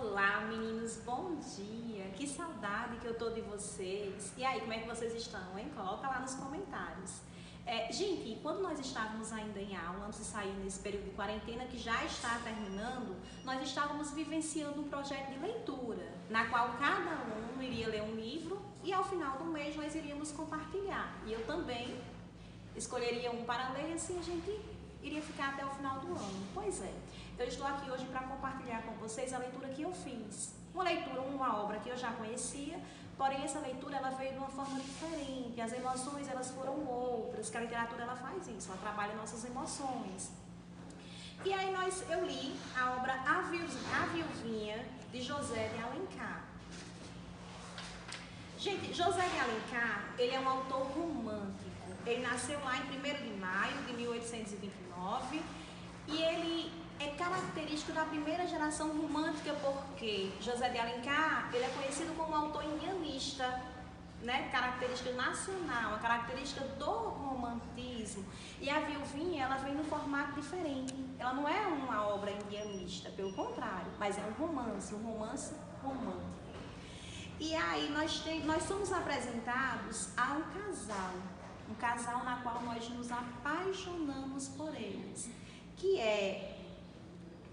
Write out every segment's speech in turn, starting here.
Olá, meninos, bom dia! Que saudade que eu tô de vocês. E aí, como é que vocês estão, hein? Coloca lá nos comentários. Gente, quando nós estávamos ainda em aula, antes de sair nesse período de quarentena que já está terminando, nós estávamos vivenciando um projeto de leitura, na qual cada um iria ler um livro e ao final do mês nós iríamos compartilhar. E eu também escolheria um para ler e assim a gente iria ficar até o final do ano. Pois é, eu estou aqui hoje para compartilhar com vocês a leitura que eu fiz. Uma leitura, uma obra que eu já conhecia, porém essa leitura ela veio de uma forma diferente, as emoções elas foram outras, que a literatura ela faz isso, ela trabalha nossas emoções. E aí eu li a obra A Viuvinha, de José de Alencar. Gente, José de Alencar, ele é um autor romântico. Ele nasceu lá em 1º de maio de 1829 e ele é característico da primeira geração romântica porque José de Alencar, ele é conhecido como autor indianista, né? Característica nacional, a característica do romantismo. E a Viuvinha, ela vem num formato diferente. Ela não é uma obra indianista, pelo contrário, mas é um romance romântico. E aí nós somos apresentados a um casal na qual nós nos apaixonamos por eles, que é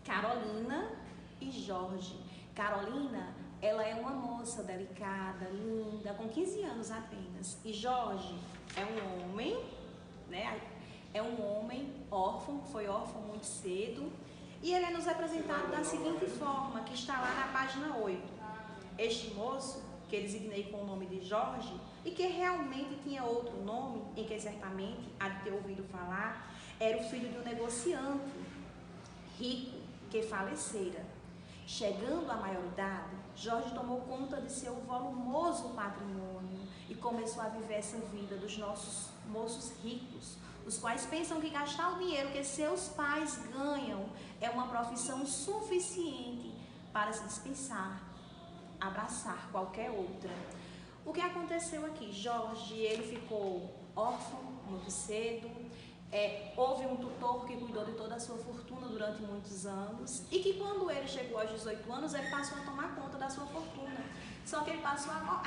Carolina e Jorge. Carolina, ela é uma moça delicada, linda, com 15 anos apenas. E Jorge é um homem, né? É um homem órfão, foi órfão muito cedo. E ele é nos apresentado da seguinte forma, que está lá na página 8. Este moço, que eu designei com o nome de Jorge, e que realmente tinha outro nome, em que certamente há de ter ouvido falar, era o filho de um negociante rico que falecera. Chegando à maioridade, Jorge tomou conta de seu volumoso patrimônio e começou a viver essa vida dos nossos moços ricos, os quais pensam que gastar o dinheiro que seus pais ganham é uma profissão suficiente para se dispensar, abraçar qualquer outra. O que aconteceu aqui? Jorge, ele ficou órfão muito cedo, houve um tutor que cuidou de toda a sua fortuna durante muitos anos e que quando ele chegou aos 18 anos, ele passou a tomar conta da sua fortuna. Só que ele passou a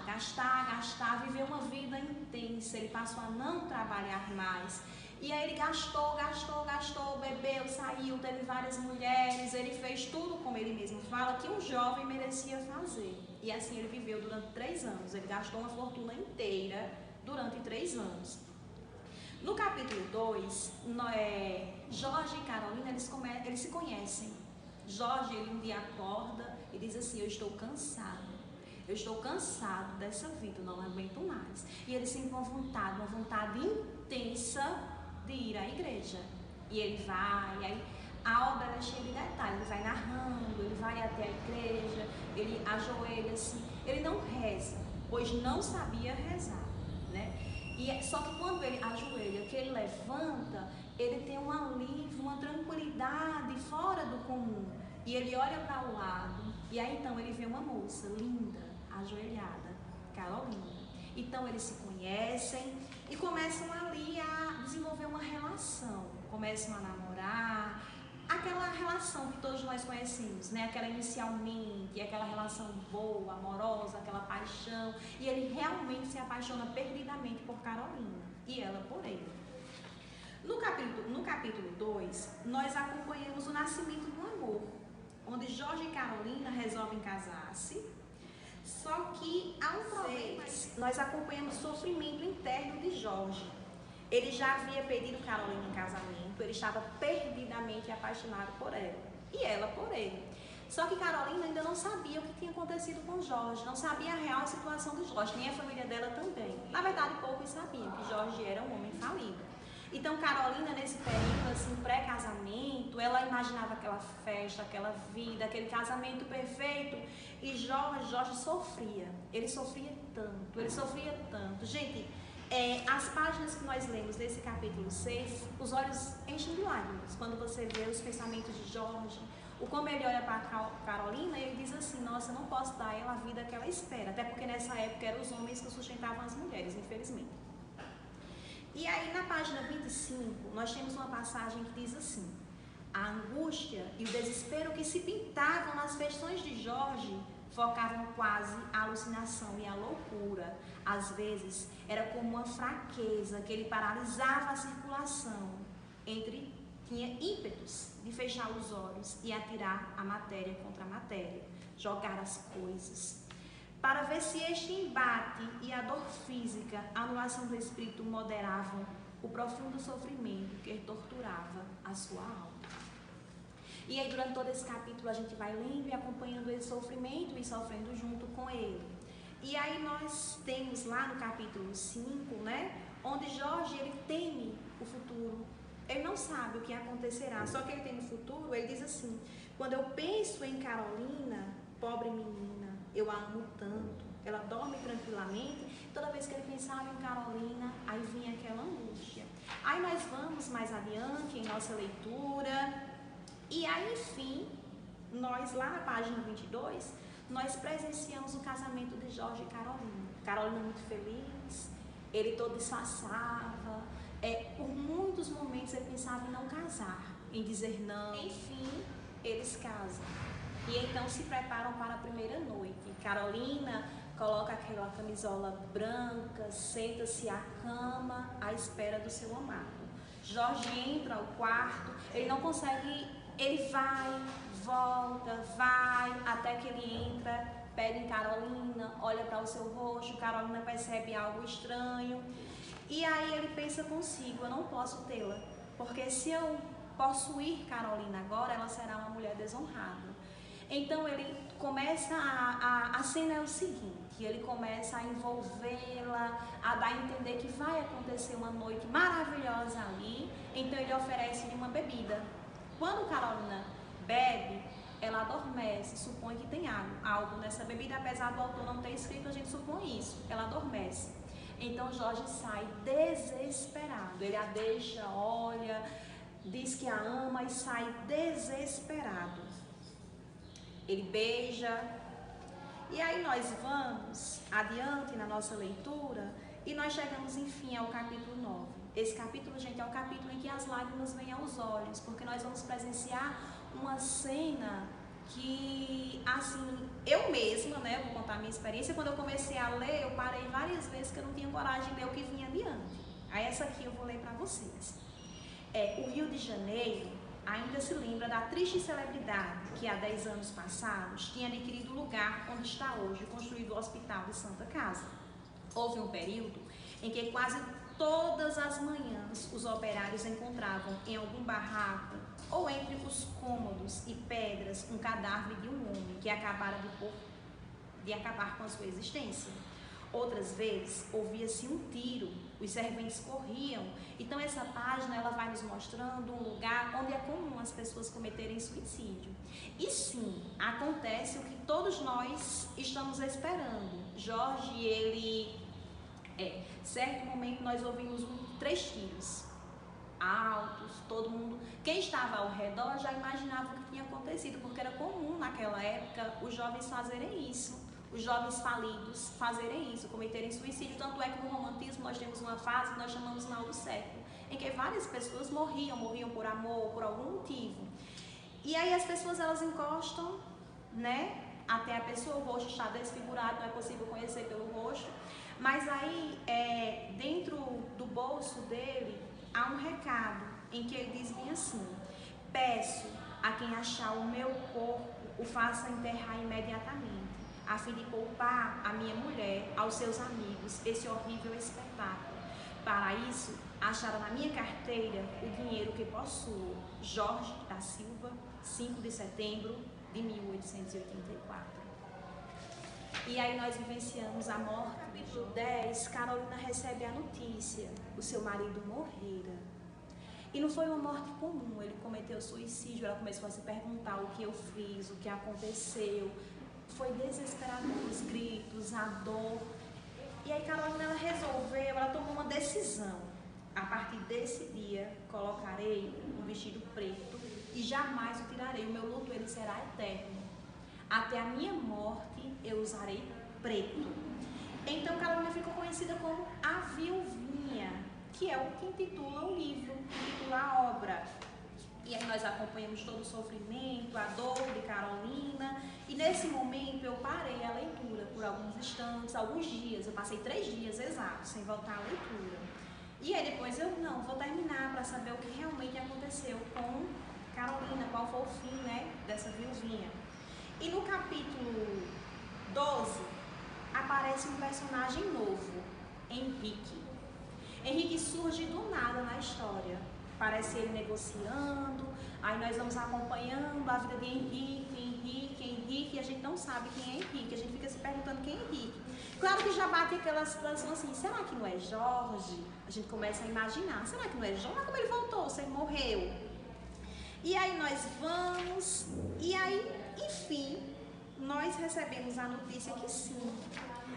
gastar, viver uma vida intensa, ele passou a não trabalhar mais. E aí ele gastou, bebeu, saiu, teve várias mulheres, ele fez tudo, como ele mesmo fala, que um jovem merecia fazer. E assim ele viveu durante 3 anos, ele gastou uma fortuna inteira durante 3 anos. No capítulo 2, Jorge e Carolina, eles se conhecem. Jorge, ele um dia acorda e diz assim, eu estou cansado dessa vida, eu não aguento mais. E ele sente uma vontade intensa de ir à igreja. E ele vai, aí a obra é cheia de detalhes, ele vai narrando, ele vai até a igreja, ele ajoelha-se, ele não reza, pois não sabia rezar, né? Só que quando ele ajoelha, que ele levanta, ele tem um alívio, uma tranquilidade fora do comum. E ele olha para o lado, e aí então ele vê uma moça linda, ajoelhada, Carolina. Então eles se conhecem e começam ali a desenvolver uma relação, começam a namorar, aquela relação que todos nós conhecemos, né? Aquela inicialmente, aquela relação boa, amorosa, aquela paixão. E ele realmente se apaixona perdidamente por Carolina e ela por ele. No capítulo 2, nós acompanhamos o nascimento do amor, onde Jorge e Carolina resolvem casar-se. Só que há um problema. Nós acompanhamos o sofrimento interno de Jorge. Ele já havia pedido Carolina em casamento, ele estava perdidamente apaixonado por ela e ela por ele. Só que Carolina ainda não sabia o que tinha acontecido com Jorge, não sabia a real situação de Jorge, nem a família dela também. Na verdade, poucos sabiam que Jorge era um homem falido. Então, Carolina, nesse período assim, pré-casamento, ela imaginava aquela festa, aquela vida, aquele casamento perfeito. E Jorge sofria. Ele sofria tanto. Gente, as páginas que nós lemos nesse capítulo 6, os olhos enchem de lágrimas quando você vê os pensamentos de Jorge, o como ele olha para Carolina e ele diz assim, nossa, eu não posso dar a ela a vida que ela espera, até porque nessa época eram os homens que sustentavam as mulheres, infelizmente. E aí na página 25, nós temos uma passagem que diz assim, A angústia e o desespero que se pintavam nas feições de Jorge focavam quase a alucinação e a loucura. Às vezes, era como uma fraqueza que ele paralisava a circulação. Tinha ímpetos de fechar os olhos e atirar a matéria contra a matéria, jogar as coisas, para ver se este embate e a dor física, a anulação do espírito moderavam o profundo sofrimento que torturava a sua alma. E aí, durante todo esse capítulo, a gente vai lendo e acompanhando esse sofrimento e sofrendo junto com ele. E aí nós temos lá no capítulo 5, né, onde Jorge, ele teme o futuro. Ele não sabe o que acontecerá, só que ele tem no futuro. Ele diz assim: quando eu penso em Carolina, pobre menina, eu a amo tanto, ela dorme tranquilamente. Toda vez que ele pensava em Carolina, aí vinha aquela angústia. Aí nós vamos mais adiante em nossa leitura, e aí, enfim, nós lá na página 22, nós presenciamos o casamento de Jorge e Carolina. Carolina muito feliz, ele todo disfarçava. Por muitos momentos ele pensava em não casar, em dizer não. Enfim, eles casam. E então se preparam para a primeira noite. Carolina coloca aquela camisola branca, senta-se à cama à espera do seu amado. Jorge entra ao quarto, ele não consegue, ele vai, volta, vai, até que ele entra, pega em Carolina, olha para o seu rosto, Carolina percebe algo estranho. E aí ele pensa consigo: eu não posso tê-la, porque se eu possuir Carolina agora, ela será uma mulher desonrada. Então ele começa a cena é o seguinte: ele começa a envolvê-la, a dar a entender que vai acontecer uma noite maravilhosa ali. Então ele oferece-lhe uma bebida. Quando Carolina bebe, ela adormece, supõe que tem algo nessa bebida, apesar do autor não ter escrito, a gente supõe isso, ela adormece. Então Jorge sai desesperado, ele a deixa, olha, diz que a ama e sai desesperado. Ele beija, e aí nós vamos adiante na nossa leitura e nós chegamos enfim ao capítulo 9. Esse capítulo, gente, é o capítulo em que as lágrimas vêm aos olhos, porque nós vamos presenciar uma cena que, assim, eu mesma, né, vou contar a minha experiência. Quando eu comecei a ler, eu parei várias vezes que eu não tinha coragem de ler o que vinha adiante. Aí essa aqui eu vou ler para vocês. O Rio de Janeiro ainda se lembra da triste celebridade que há 10 anos passados tinha adquirido o lugar onde está hoje construído o Hospital de Santa Casa. Houve um período em que quase todas as manhãs os operários encontravam em algum barraco ou entre os cômodos e pedras um cadáver de um homem que acabara de acabar com a sua existência. Outras vezes ouvia-se um tiro, os serventes corriam. Então essa página ela vai nos mostrando um lugar onde é comum as pessoas cometerem suicídio. E sim, acontece o que todos nós estamos esperando. Jorge, certo momento nós ouvimos 3 tiros altos, todo mundo, quem estava ao redor já imaginava o que tinha acontecido, porque era comum naquela época os jovens fazerem isso, os jovens falidos fazerem isso, cometerem suicídio. Tanto é que no romantismo nós temos uma fase que nós chamamos mal do século, em que várias pessoas morriam por amor, por algum motivo. E aí as pessoas elas encostam, né, até a pessoa, o rosto está desfigurado, não é possível conhecer pelo rosto, mas aí dentro do bolso dele há um recado em que ele diz bem assim: peço a quem achar o meu corpo, o faça enterrar imediatamente, a fim de poupar a minha mulher, aos seus amigos, esse horrível espetáculo. Para isso, acharam na minha carteira o dinheiro que possuo. Jorge da Silva, 5 de setembro de 1884. E aí nós vivenciamos a morte. Capítulo 10, Carolina recebe a notícia: o seu marido morrera. E não foi uma morte comum, ele cometeu suicídio. Ela começou a se perguntar: o que eu fiz, o que aconteceu. Foi desesperador, os gritos, a dor. E aí Carolina ela tomou uma decisão: a partir desse dia colocarei um vestido preto e jamais o tirarei, o meu luto ele será eterno. Até a minha morte eu usarei preto. Então Carolina ficou conhecida como a Viuvinha, que é o que intitula o livro, que intitula a obra. E aí nós acompanhamos todo o sofrimento, a dor de Carolina. E nesse momento eu parei a leitura por alguns instantes, alguns dias. Eu passei 3 dias exatos sem voltar à leitura. E aí depois eu, não, vou terminar para saber o que realmente aconteceu com Carolina, qual foi o fim, né, dessa viuvinha. E no capítulo 12, aparece um personagem novo, Henrique. Henrique surge do nada na história. Parece ele negociando, aí nós vamos acompanhando a vida de Henrique, e a gente não sabe quem é Henrique, a gente fica se perguntando quem é Henrique. Claro que já bate aquela situação assim, será que não é Jorge? A gente começa a imaginar, será que não é Jorge? Mas como ele voltou, se ele morreu? E aí nós vamos, e aí, enfim, nós recebemos a notícia que sim,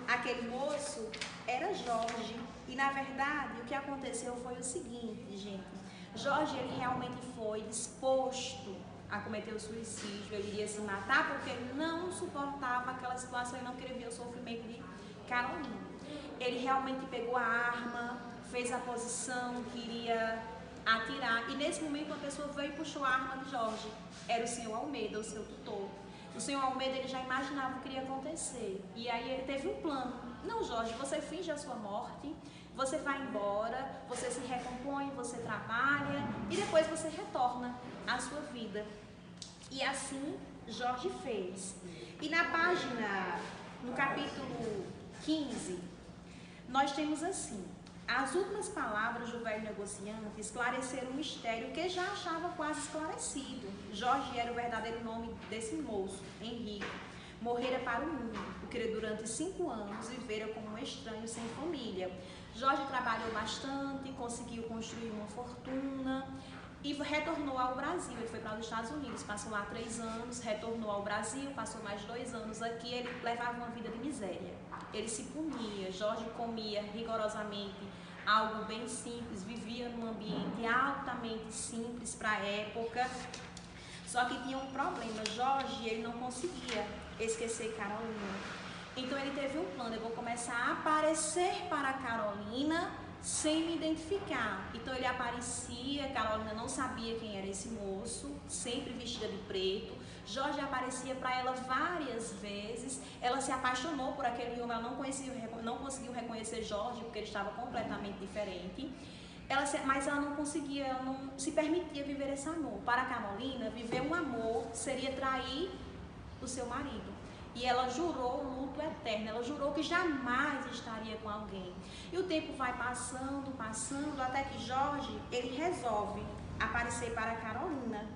aquele moço era Jorge. E na verdade, o que aconteceu foi o seguinte, gente. Jorge, ele realmente foi disposto a cometer o suicídio, ele iria se matar porque ele não suportava aquela situação e não queria ver o sofrimento de Carolina. Ele realmente pegou a arma, fez a posição, queria atirar, e nesse momento uma pessoa veio e puxou a arma de Jorge. Era o senhor Almeida, o seu tutor. O senhor Almeida, ele já imaginava o que iria acontecer, e aí ele teve um plano. Não, Jorge, você finge a sua morte, você vai embora, você se recompõe, você trabalha e depois você retorna à sua vida. E assim Jorge fez. E na página, no capítulo 15, nós temos assim: as últimas palavras do velho negociante esclareceram um mistério que já achava quase esclarecido. Jorge era o verdadeiro nome desse moço, Henrique. Morrera para o mundo, porque durante 5 anos vivera como um estranho sem família. Jorge trabalhou bastante, conseguiu construir uma fortuna e retornou ao Brasil. Ele foi para os Estados Unidos, passou lá 3 anos, retornou ao Brasil, passou mais 2 anos aqui. Ele levava uma vida de miséria, ele se punha. Jorge comia rigorosamente algo bem simples, vivia num ambiente altamente simples para a época. Só que tinha um problema, Jorge, ele não conseguia esquecer Carolina. Então ele teve um plano: eu vou começar a aparecer para Carolina sem me identificar. Então ele aparecia, Carolina não sabia quem era esse moço, sempre vestida de preto. Jorge aparecia para ela várias vezes, ela se apaixonou por aquele homem, ela não conseguiu reconhecer Jorge porque ele estava completamente diferente. Mas ela não conseguia, ela não se permitia viver esse amor. Para Carolina, viver um amor seria trair o seu marido. E ela jurou o luto eterno, ela jurou que jamais estaria com alguém. E o tempo vai passando, até que Jorge, ele resolve aparecer para Carolina.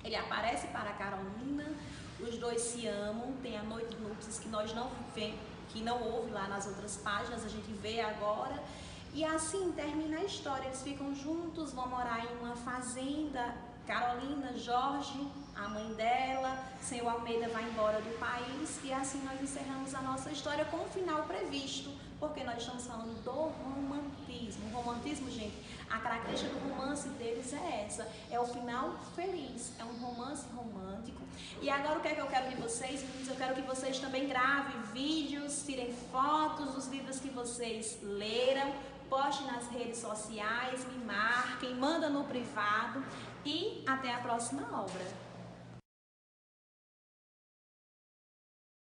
Ele aparece para Carolina, os dois se amam, tem a noite de núpcias que nós não vemos, que não houve lá nas outras páginas, a gente vê agora. E assim termina a história, eles ficam juntos, vão morar em uma fazenda. Carolina, Jorge, a mãe dela, senhor Almeida vai embora do país, e assim nós encerramos a nossa história com um final previsto, porque nós estamos falando do romantismo. O romantismo, gente, a característica do romance deles é essa, é o final feliz, é um romance romântico. E agora o que é que eu quero de vocês, meninos? Eu quero que vocês também gravem vídeos, tirem fotos dos livros que vocês leram, poste nas redes sociais, me marquem, manda no privado, e até a próxima obra.